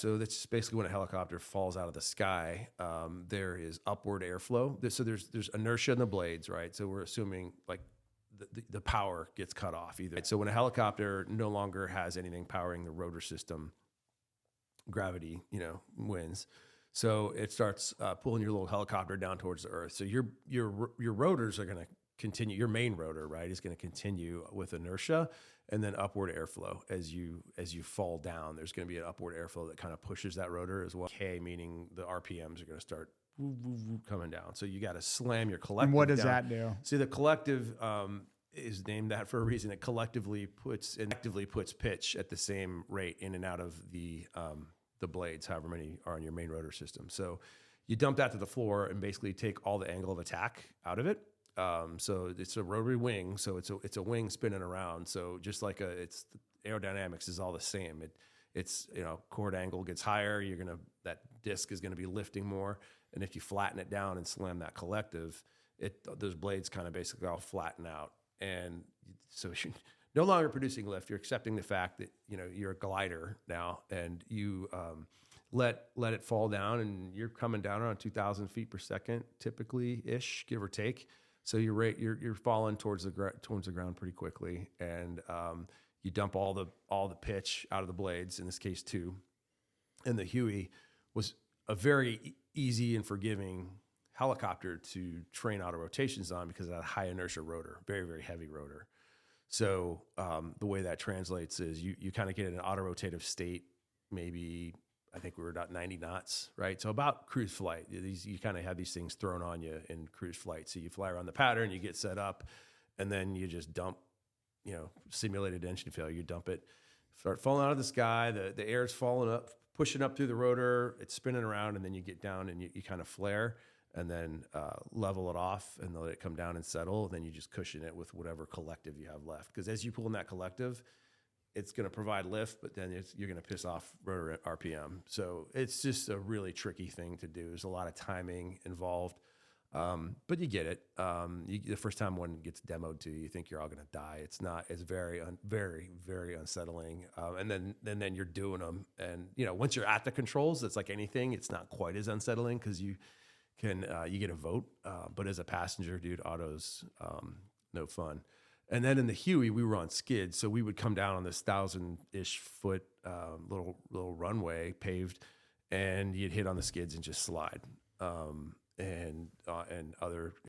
So that's just basically when a helicopter falls out of the sky, there is upward airflow. So there's inertia in the blades, right? So we're assuming like the power gets cut off either. So when a helicopter no longer has anything powering the rotor system, gravity, wins. So it starts pulling your little helicopter down towards the earth. So your rotors are going to continue. Your main rotor, right, is going to continue with inertia, and then upward airflow as you fall down. There's going to be an upward airflow that kind of pushes that rotor as well. K meaning the RPMs are going to start coming down. So you got to slam your collective. And what does down. that do? See, the collective is named that for a reason. It collectively puts pitch at the same rate in and out of the blades, however many are on your main rotor system. So you dump that to the floor and basically take all the angle of attack out of it. So it's a rotary wing, so it's a wing spinning around. So just like it's aerodynamics is all the same. It's chord angle gets higher. That disc is gonna be lifting more, and if you flatten it down and slam that collective, those blades kind of basically all flatten out, and so you're no longer producing lift. You're accepting the fact that you're a glider now, and you let it fall down, and you're coming down around 2,000 feet per second, typically ish, give or take. So you're falling towards the ground pretty quickly, and you dump all the pitch out of the blades, in this case two. And the Huey was a very easy and forgiving helicopter to train auto rotations on because of that high inertia rotor, very, very heavy rotor. So the way that translates is you kind of get in an auto rotative state, maybe I think we were about 90 knots, right? So about cruise flight. You kind of have these things thrown on you in cruise flight. So you fly around the pattern, you get set up, and then you just dump, simulated engine failure. You dump it, start falling out of the sky. The air's falling up, pushing up through the rotor. It's spinning around, and then you get down and you kind of flare, and then level it off and let it come down and settle. And then you just cushion it with whatever collective you have left. Because as you pull in that collective, it's going to provide lift, but then you're going to piss off rotor RPM. So it's just a really tricky thing to do. There's a lot of timing involved, but you get it. The first time one gets demoed to you, you think you're all going to die. It's not. It's very, very, very unsettling. And then you're doing them, and once you're at the controls, it's like anything. It's not quite as unsettling because you get a vote, but as a passenger, dude, auto's no fun. And then in the Huey, we were on skids, so we would come down on this 1,000-ish foot little runway paved, and you'd hit on the skids and just slide. And other